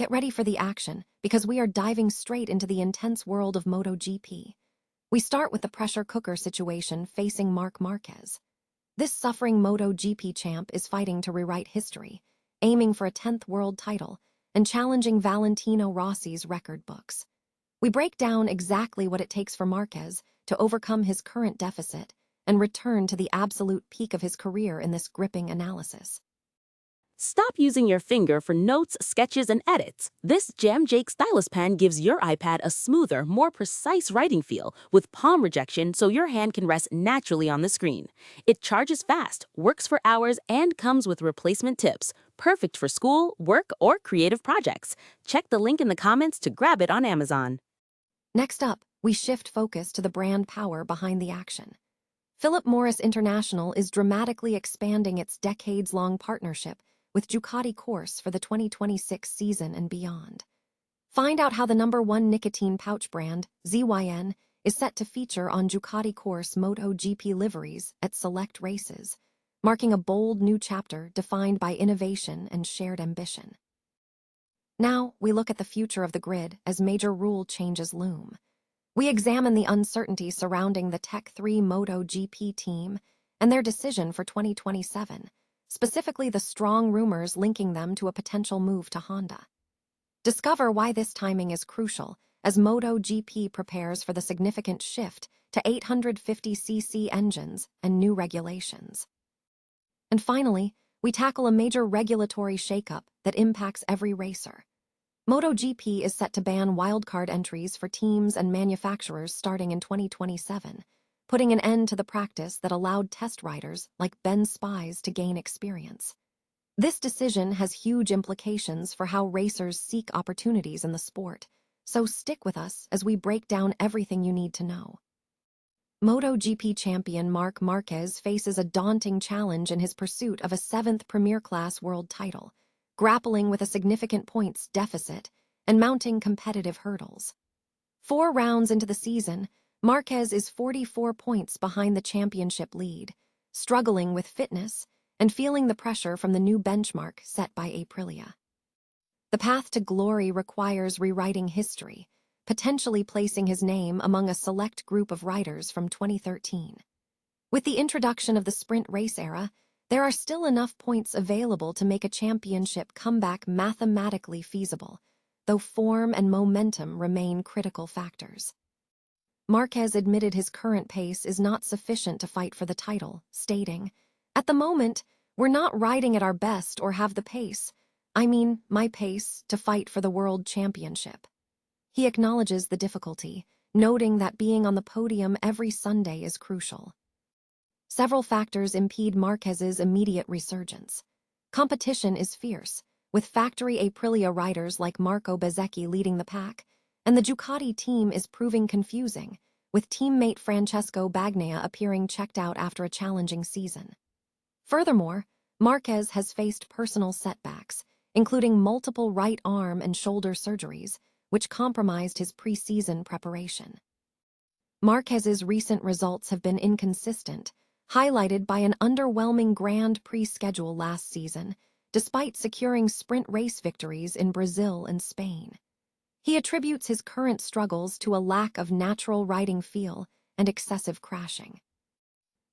Get ready for the action, because we are diving straight into the intense world of MotoGP. We start with the pressure cooker situation facing Marc Marquez. This suffering MotoGP champ is fighting to rewrite history, aiming for a 10th world title, and challenging Valentino Rossi's record books. We break down exactly what it takes for Marquez to overcome his current deficit and return to the absolute peak of his career in this gripping analysis. Stop using your finger for notes, sketches, and edits. This Jam Jake stylus pen gives your iPad a smoother, more precise writing feel with palm rejection so your hand can rest naturally on the screen. It charges fast, works for hours, and comes with replacement tips. Perfect for school, work, or creative projects. Check the link in the comments to grab it on Amazon. Next up, we shift focus to the brand power behind the action. Philip Morris International is dramatically expanding its decades-long partnership with Ducati course for the 2026 season and beyond. Find out how the #1 nicotine pouch brand, ZYN, is set to feature on Ducati course MotoGP liveries at select races, marking a bold new chapter defined by innovation and shared ambition. Now, we look at the future of the grid as major rule changes loom. We examine the uncertainty surrounding the Tech 3 MotoGP team and their decision for 2027, specifically the strong rumors linking them to a potential move to Honda. Discover why this timing is crucial as MotoGP prepares for the significant shift to 850cc engines and new regulations. And finally, we tackle a major regulatory shakeup that impacts every racer. MotoGP is set to ban wildcard entries for teams and manufacturers starting in 2027, putting an end to the practice that allowed test riders like Ben Spies to gain experience. This decision has huge implications for how racers seek opportunities in the sport, so stick with us as we break down everything you need to know. MotoGP champion Marc Marquez faces a daunting challenge in his pursuit of a 7th Premier Class world title, grappling with a significant points deficit and mounting competitive hurdles. 4 rounds into the season, Marquez is 44 points behind the championship lead, struggling with fitness and feeling the pressure from the new benchmark set by Aprilia. The path to glory requires rewriting history, potentially placing his name among a select group of riders from 2013. With the introduction of the sprint race era, there are still enough points available to make a championship comeback mathematically feasible, though form and momentum remain critical factors. Marquez admitted his current pace is not sufficient to fight for the title, stating, "At the moment, we're not riding at our best or have the pace, my pace, to fight for the world championship." He acknowledges the difficulty, noting that being on the podium every Sunday is crucial. Several factors impede Marquez's immediate resurgence. Competition is fierce, with factory Aprilia riders like Marco Bezzecchi leading the pack, and the Ducati team is proving confusing, with teammate Francesco Bagnaia appearing checked out after a challenging season. Furthermore, Marquez has faced personal setbacks, including multiple right arm and shoulder surgeries, which compromised his pre-season preparation. Marquez's recent results have been inconsistent, highlighted by an underwhelming Grand Prix schedule last season, despite securing sprint race victories in Brazil and Spain. He attributes his current struggles to a lack of natural riding feel and excessive crashing.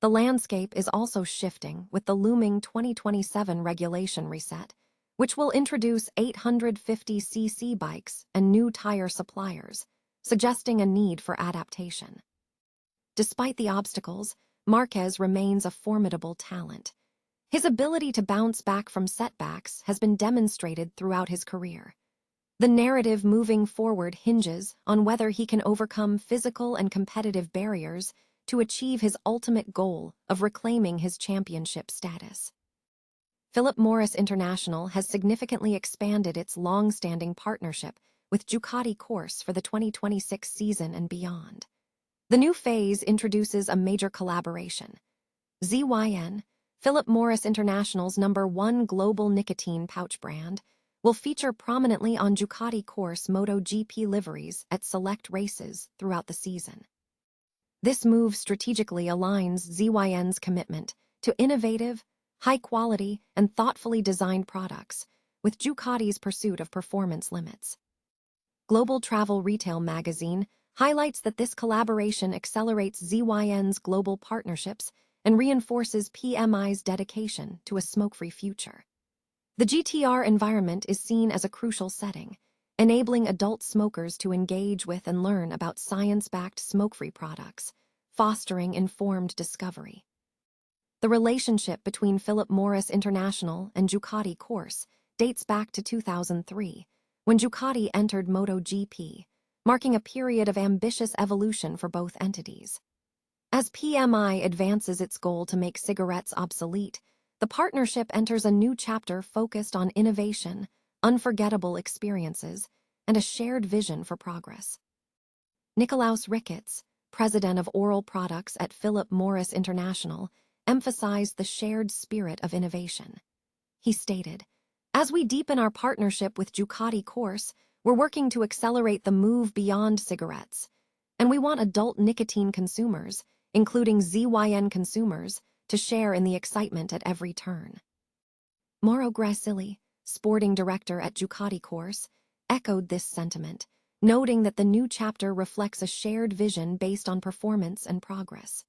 The landscape is also shifting with the looming 2027 regulation reset, which will introduce 850cc bikes and new tire suppliers, suggesting a need for adaptation. Despite the obstacles, Marquez remains a formidable talent. His ability to bounce back from setbacks has been demonstrated throughout his career. The narrative moving forward hinges on whether he can overcome physical and competitive barriers to achieve his ultimate goal of reclaiming his championship status. Philip Morris International has significantly expanded its long-standing partnership with Ducati course for the 2026 season and beyond. The new phase introduces a major collaboration. ZYN, Philip Morris International's #1 global nicotine pouch brand, will feature prominently on Ducati course MotoGP liveries at select races throughout the season. This move strategically aligns ZYN's commitment to innovative, high-quality, and thoughtfully designed products with Ducati's pursuit of performance limits. Global Travel Retail magazine highlights that this collaboration accelerates ZYN's global partnerships and reinforces PMI's dedication to a smoke-free future. The GTR environment is seen as a crucial setting, enabling adult smokers to engage with and learn about science-backed smoke-free products, fostering informed discovery. The relationship between Philip Morris International and Ducati Corse dates back to 2003, when Ducati entered MotoGP, marking a period of ambitious evolution for both entities. As PMI advances its goal to make cigarettes obsolete, the partnership enters a new chapter focused on innovation, unforgettable experiences, and a shared vision for progress. Nicolaus Ricketts, president of oral products at Philip Morris International, emphasized the shared spirit of innovation. He stated, "As we deepen our partnership with Ducati Corse, we're working to accelerate the move beyond cigarettes, and we want adult nicotine consumers, including ZYN consumers, to share in the excitement at every turn." Mauro Gracilli, sporting director at Ducati Corse, echoed this sentiment, noting that the new chapter reflects a shared vision based on performance and progress.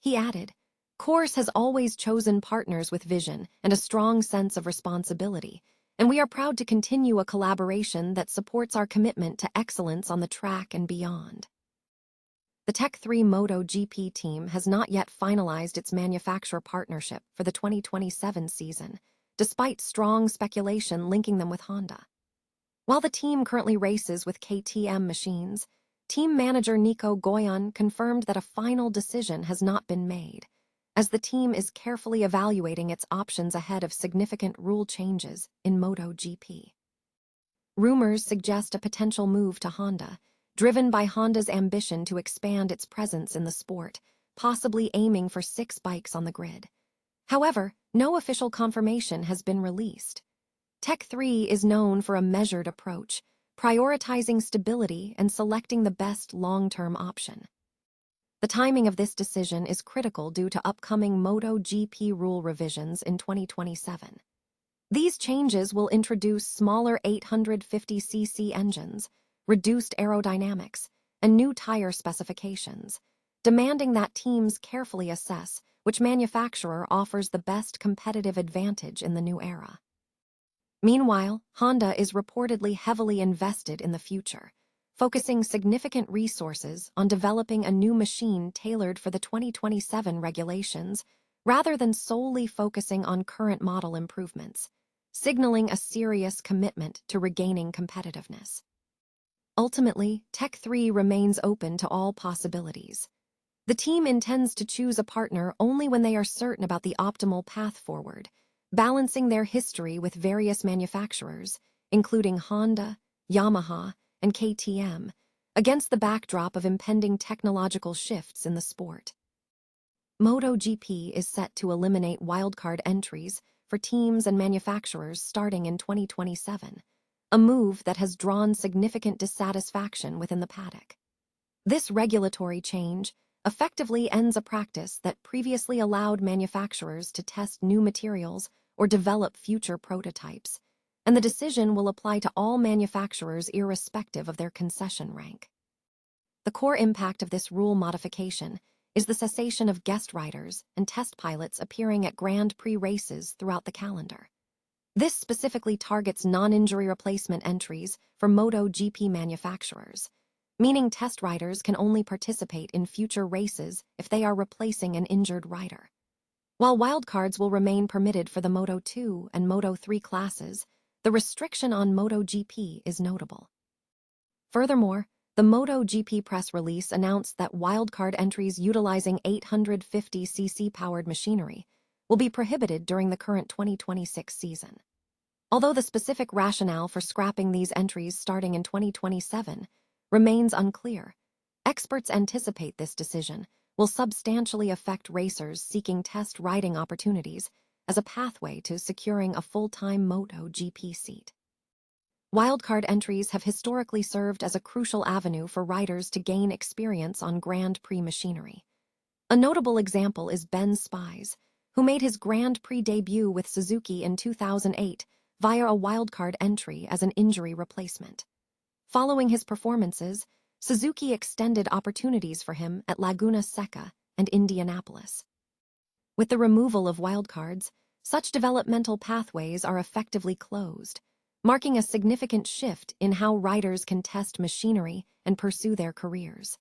He added, "Corse has always chosen partners with vision and a strong sense of responsibility, and we are proud to continue a collaboration that supports our commitment to excellence on the track and beyond." The Tech 3 MotoGP team has not yet finalized its manufacturer partnership for the 2027 season, despite strong speculation linking them with Honda. While the team currently races with KTM machines, team manager Nico Goyan confirmed that a final decision has not been made, as the team is carefully evaluating its options ahead of significant rule changes in MotoGP. Rumors suggest a potential move to Honda, driven by Honda's ambition to expand its presence in the sport, possibly aiming for 6 bikes on the grid. However, no official confirmation has been released. Tech 3 is known for a measured approach, prioritizing stability and selecting the best long-term option. The timing of this decision is critical due to upcoming MotoGP rule revisions in 2027. These changes will introduce smaller 850cc engines, reduced aerodynamics, and new tire specifications, demanding that teams carefully assess which manufacturer offers the best competitive advantage in the new era. Meanwhile, Honda is reportedly heavily invested in the future, focusing significant resources on developing a new machine tailored for the 2027 regulations rather than solely focusing on current model improvements, signaling a serious commitment to regaining competitiveness. Ultimately, Tech 3 remains open to all possibilities. The team intends to choose a partner only when they are certain about the optimal path forward, balancing their history with various manufacturers, including Honda, Yamaha, and KTM, against the backdrop of impending technological shifts in the sport. MotoGP is set to eliminate wildcard entries for teams and manufacturers starting in 2027, a move that has drawn significant dissatisfaction within the paddock. This regulatory change effectively ends a practice that previously allowed manufacturers to test new materials or develop future prototypes, and the decision will apply to all manufacturers irrespective of their concession rank. The core impact of this rule modification is the cessation of guest riders and test pilots appearing at Grand Prix races throughout the calendar. This specifically targets non-injury replacement entries for MotoGP manufacturers, meaning test riders can only participate in future races if they are replacing an injured rider. While wildcards will remain permitted for the Moto2 and Moto3 classes, the restriction on MotoGP is notable. Furthermore, the MotoGP press release announced that wildcard entries utilizing 850cc powered machinery will be prohibited during the current 2026 season. Although the specific rationale for scrapping these entries starting in 2027 remains unclear, experts anticipate this decision will substantially affect racers seeking test riding opportunities as a pathway to securing a full-time MotoGP seat. Wildcard entries have historically served as a crucial avenue for riders to gain experience on Grand Prix machinery. A notable example is Ben Spies, who made his Grand Prix debut with Suzuki in 2008 via a wildcard entry as an injury replacement. Following his performances, Suzuki extended opportunities for him at Laguna Seca and Indianapolis. With the removal of wildcards, such developmental pathways are effectively closed, marking a significant shift in how riders can test machinery and pursue their careers.